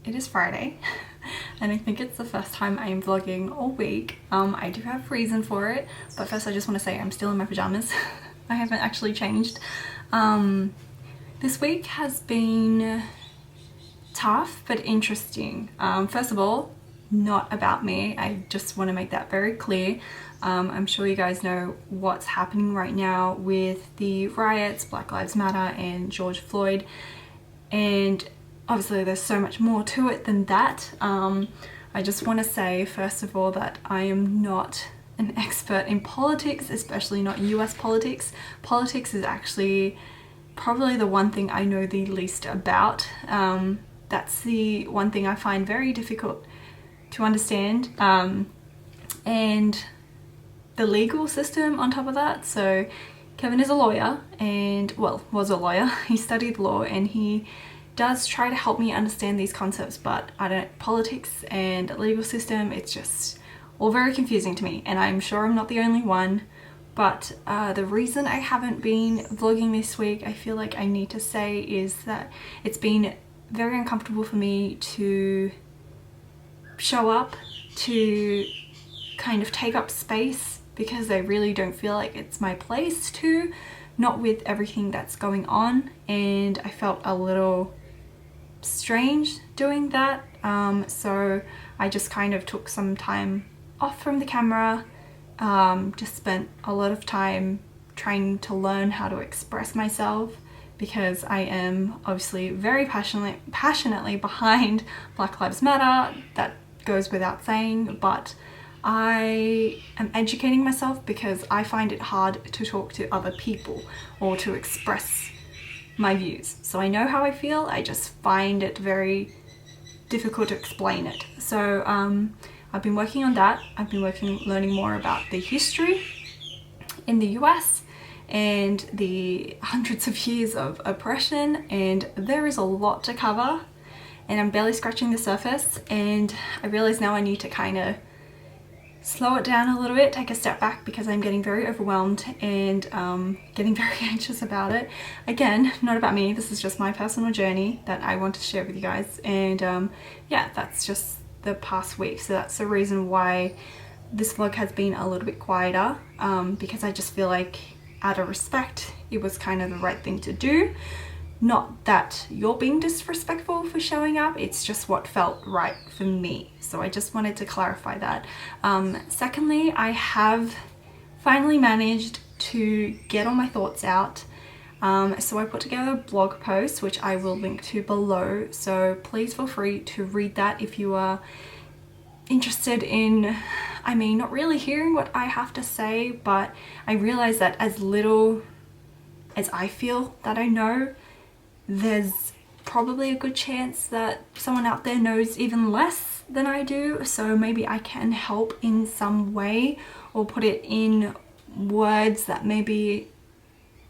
It is Friday and I think it's the first time I am vlogging all week. I do have a reason for it, but first I just want to say I'm still in my pajamas. I haven't actually changed. This week has been tough but interesting. First of all, not about me. I just want to make that very clear. I'm sure you guys know what's happening right now with the riots, Black Lives Matter and George Floyd, and obviously there's so much more to it than that. I just want to say first of all that I am not an expert in politics, especially not US politics. Politics is actually probably the one thing I know the least about. That's the one thing I find very difficult to understand. And the legal system on top of that. So Kevin is a lawyer and, well, was a lawyer. He studied law and he does try to help me understand these concepts, but politics and legal system, it's just all very confusing to me, and I'm sure I'm not the only one. But the reason I haven't been vlogging this week, I feel like I need to say, is that it's been very uncomfortable for me to show up, to kind of take up space, because I really don't feel like it's my place to, not with everything that's going on, and I felt a little strange doing that. So I just kind of took some time off from the camera, just spent a lot of time trying to learn how to express myself, because I am obviously very passionately behind Black Lives Matter. That goes without saying, but I am educating myself because I find it hard to talk to other people or to express my views. So I know how I feel, I just find it very difficult to explain it. So I've been working on that. I've been learning more about the history in the US and the hundreds of years of oppression, and there is a lot to cover and I'm barely scratching the surface, and I realize now I need to kind of slow it down a little bit, take a step back, because I'm getting very overwhelmed and getting very anxious about it. Again, not about me, this is just my personal journey that I want to share with you guys, and yeah, that's just the past week. So that's the reason why this vlog has been a little bit quieter, because I just feel like, out of respect, it was kind of the right thing to do. Not that you're being disrespectful for showing up, it's just what felt right for me. So I just wanted to clarify that. Secondly, I have finally managed to get all my thoughts out. So I put together a blog post, which I will link to below. So please feel free to read that if you are interested in, I mean, not really hearing what I have to say, but I realize that as little as I feel that I know, there's probably a good chance that someone out there knows even less than I do. So maybe I can help in some way, or put it in words that maybe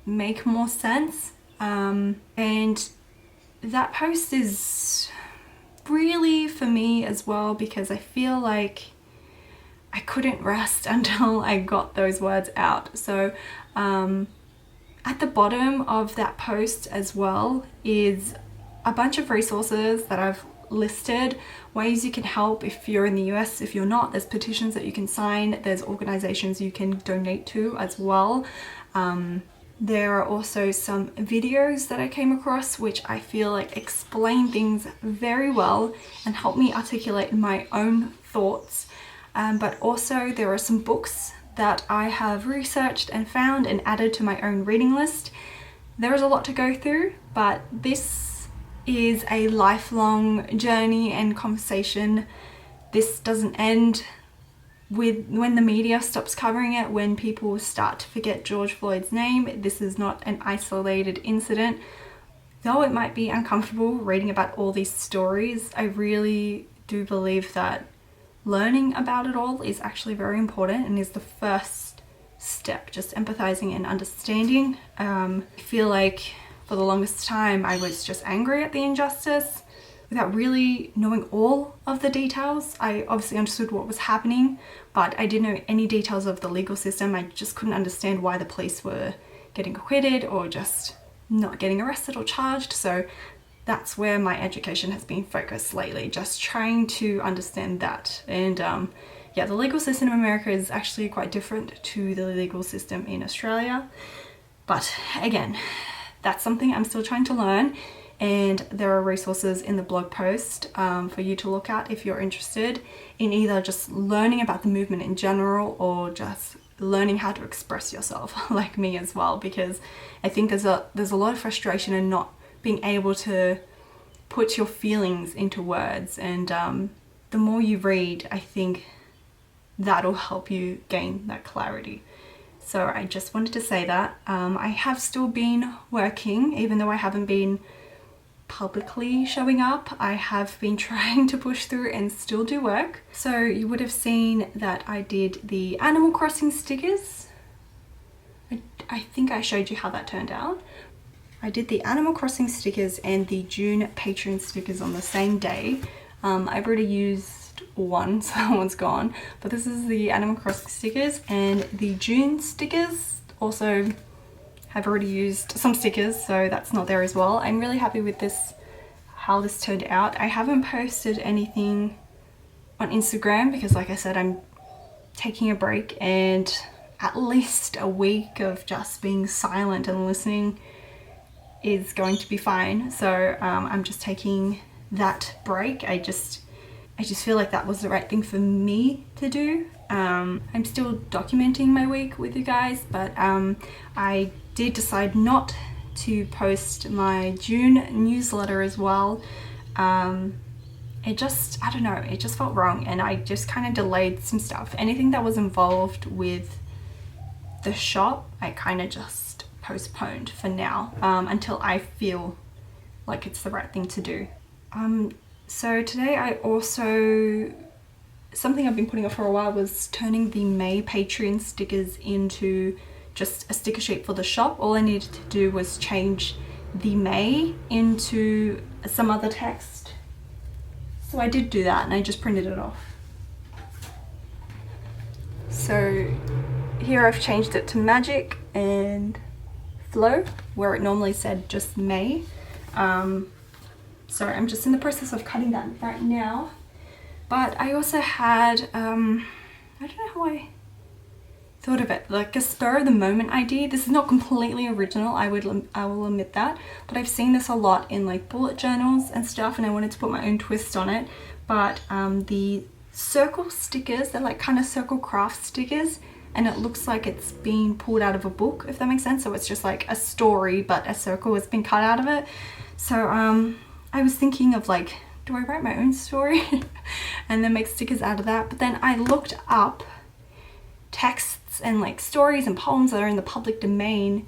make more sense. And that post is really for me as well, because I feel like I couldn't rest until I got those words out. So at the bottom of that post as well is a bunch of resources that I've listed, ways you can help if you're in the US. If you're not, there's petitions that you can sign, there's organizations you can donate to as well. There are also some videos that I came across which I feel like explain things very well and help me articulate my own thoughts. But also there are some books that I have researched and found and added to my own reading list. There is a lot to go through, but this is a lifelong journey and conversation. This doesn't end with when the media stops covering it, when people start to forget George Floyd's name. This is not an isolated incident. Though it might be uncomfortable reading about all these stories, I really do believe that learning about it all is actually very important and is the first step, just empathizing and understanding. I feel like for the longest time I was just angry at the injustice without really knowing all of the details. I obviously understood what was happening, but I didn't know any details of the legal system. I just couldn't understand why the police were getting acquitted or just not getting arrested or charged. So that's where my education has been focused lately, just trying to understand that. And yeah, the legal system in America is actually quite different to the legal system in Australia. But again, that's something I'm still trying to learn. and there are resources in the blog post for you to look at if you're interested in either just learning about the movement in general or just learning how to express yourself like me as well, because I think there's a lot of frustration in not being able to put your feelings into words, and the more you read, I think that'll help you gain that clarity. So I just wanted to say that. I have still been working, even though I haven't been publicly showing up. I have been trying to push through and still do work. So you would have seen that I did the Animal Crossing stickers. I think I showed you how that turned out. I did the Animal Crossing stickers and the June Patreon stickers on the same day. I've already used one, so that one's gone, but this is the Animal Crossing stickers, and the June stickers also have already used some stickers, so that's not there as well. I'm really happy with this, how this turned out. I haven't posted anything on Instagram because, like I said, I'm taking a break, and at least a week of just being silent and listening is going to be fine. So I'm just taking that break. I just feel like that was the right thing for me to do. I'm still documenting my week with you guys, but I did decide not to post my June newsletter as well. It just, I don't know, it just felt wrong, and I just kind of delayed some stuff. Anything that was involved with the shop, I kind of just postponed for now, until I feel like it's the right thing to do. So today I also, something I've been putting off for a while was turning the May Patreon stickers into just a sticker sheet for the shop. All I needed to do was change the May into some other text. So I did do that, and I just printed it off. So here I've changed it to Magic and Flow, where it normally said just May. Sorry, I'm just in the process of cutting that right now. But I also had, I don't know how I thought of it, like a spur of the moment idea. This is not completely original, I will admit that, but I've seen this a lot in like bullet journals and stuff, and I wanted to put my own twist on it. But the circle stickers, they're like kind of circle craft stickers, and it looks like it's being pulled out of a book, if that makes sense. So it's just like a story, but a circle has been cut out of it. So I was thinking of like, do I write my own story and then make stickers out of that? But then I looked up texts and like stories and poems that are in the public domain,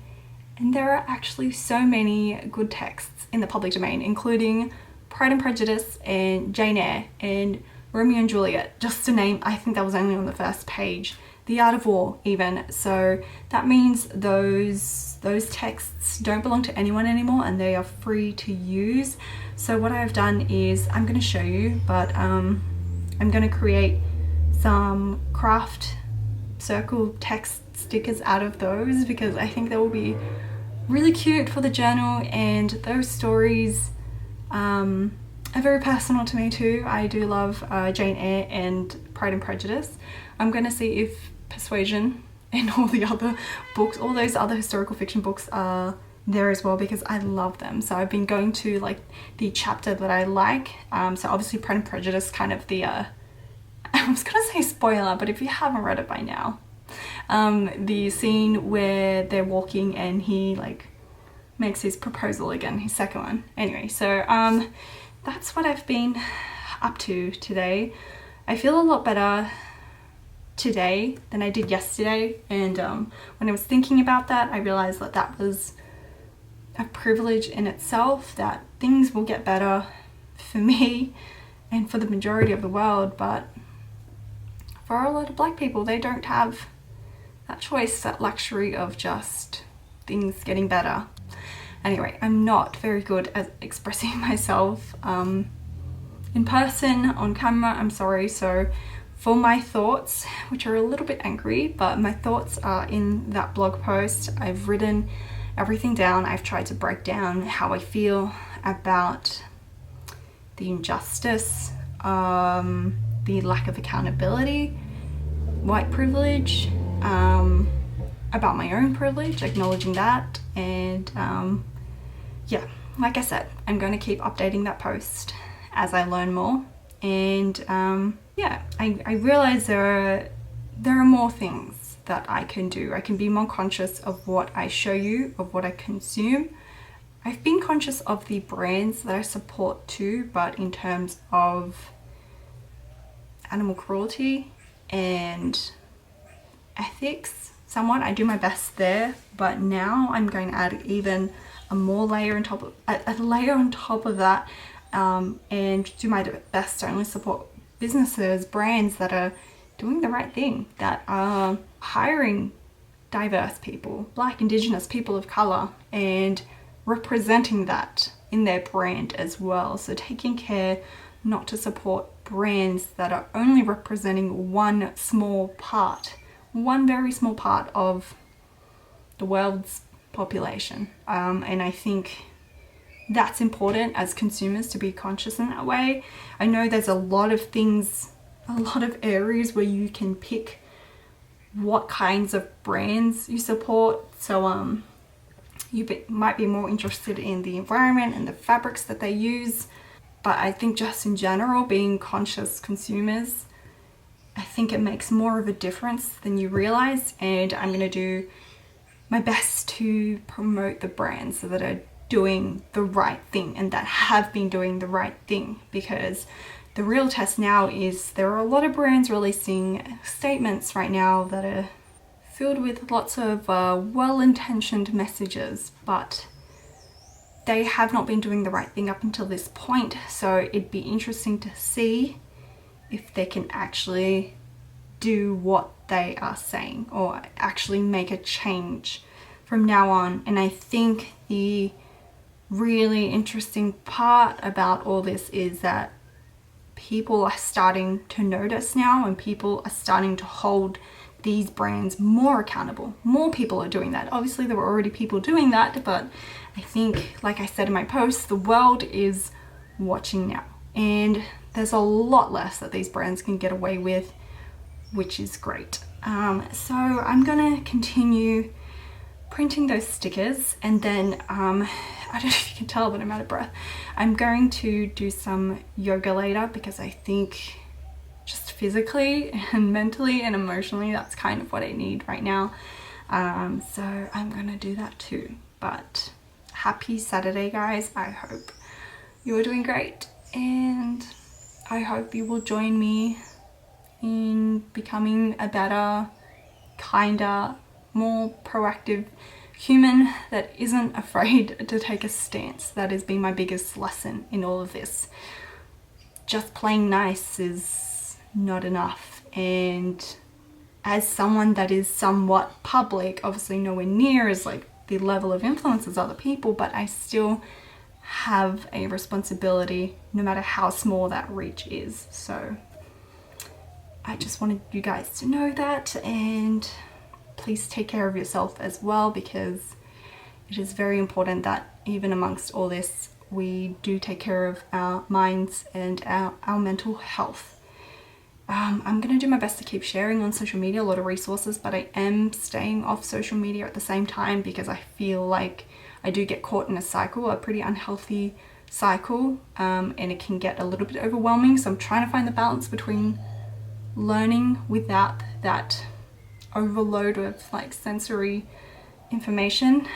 and there are actually so many good texts in the public domain, including Pride and Prejudice and Jane Eyre and Romeo and Juliet, just to name. I think that was only on the first page. The Art of War even. So that means those texts don't belong to anyone anymore, and they are free to use. So what I've done is, I'm going to show you, but I'm going to create some craft circle text stickers out of those, because I think they will be really cute for the journal, and those stories are very personal to me too. I do love Jane Eyre and Pride and Prejudice. I'm going to see if Persuasion and all the other books, all those other historical fiction books are there as well, because I love them. So I've been going to like the chapter that I like. So obviously Pride and Prejudice, kind of the, I was gonna say spoiler, but if you haven't read it by now, the scene where they're walking and he like makes his proposal again, his second one. Anyway, so that's what I've been up to today. I feel a lot better today than I did yesterday, and when I was thinking about that, I realized that that was a privilege in itself, that things will get better for me and for the majority of the world, but for a lot of black people, they don't have that choice, that luxury of just things getting better. Anyway, I'm not very good at expressing myself in person, on camera, I'm sorry. So for my thoughts, which are a little bit angry, but my thoughts are in that blog post. I've written everything down. I've tried to break down how I feel about the injustice, the lack of accountability, white privilege, about my own privilege, acknowledging that, and yeah, like I said, I'm going to keep updating that post as I learn more. And yeah, I realize there are more things that I can do. I can be more conscious of what I show you, of what I consume. I've been conscious of the brands that I support too, but in terms of animal cruelty and ethics, somewhat, I do my best there. But now I'm going to add even a layer on top of that, and do my best to only support businesses, brands that are doing the right thing, that are hiring diverse people, Black, Indigenous, people of color, and representing that in their brand as well. So taking care not to support brands that are only representing one very small part of the world's population. And I think that's important as consumers to be conscious in that way. I know there's a lot of areas where you can pick what kinds of brands you support. So might be more interested in the environment and the fabrics that they use. But I think just in general, being conscious consumers, I think it makes more of a difference than you realize. And I'm going to do my best to promote the brands that are doing the right thing and that have been doing the right thing, because the real test now is there are a lot of brands releasing statements right now that are filled with lots of well-intentioned messages, but they have not been doing the right thing up until this point. So it'd be interesting to see if they can actually do what they are saying or actually make a change from now on. And I think the really interesting part about all this is that people are starting to notice now, and people are starting to hold these brands more accountable. More people are doing that. Obviously there were already people doing that, but I think, like I said in my post, the world is watching now, and there's a lot less that these brands can get away with, which is great. So I'm gonna continue printing those stickers, and then I don't know if you can tell, but I'm out of breath. I'm going to do some yoga later, because I think just physically and mentally and emotionally, that's kind of what I need right now. So I'm gonna do that too. But happy Saturday, guys. I hope you're doing great, and I hope you will join me in becoming a better, kinder, more proactive human that isn't afraid to take a stance. That has been my biggest lesson in all of this. Just playing nice is not enough, and as someone that is somewhat public, obviously nowhere near as like the level of influence as other people, but I still have a responsibility no matter how small that reach is. So I just wanted you guys to know that, and please take care of yourself as well, because it is very important that even amongst all this, we do take care of our minds and our mental health. I'm going to do my best to keep sharing on social media a lot of resources, but I am staying off social media at the same time, because I feel like I do get caught in a cycle, a pretty unhealthy cycle, and it can get a little bit overwhelming. So I'm trying to find the balance between learning without that overload of like sensory information.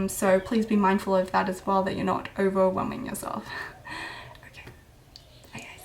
So please be mindful of that as well, that you're not overwhelming yourself. Okay, bye guys.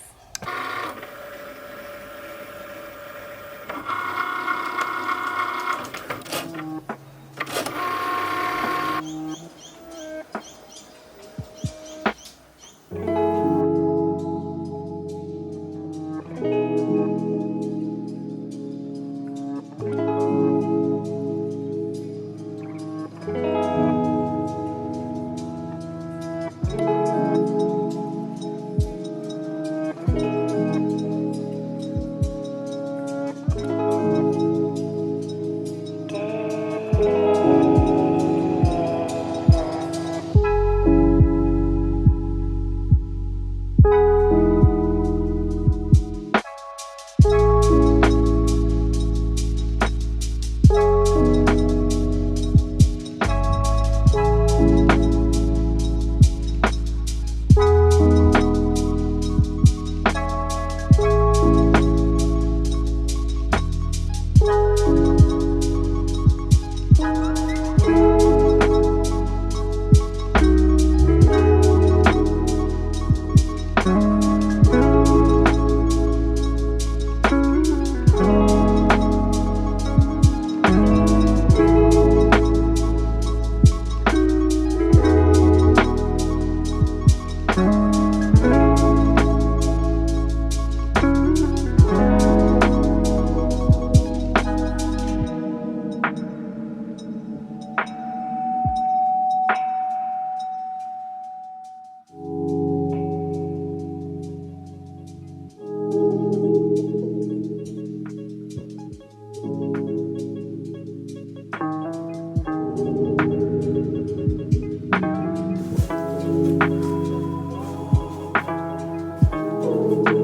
you.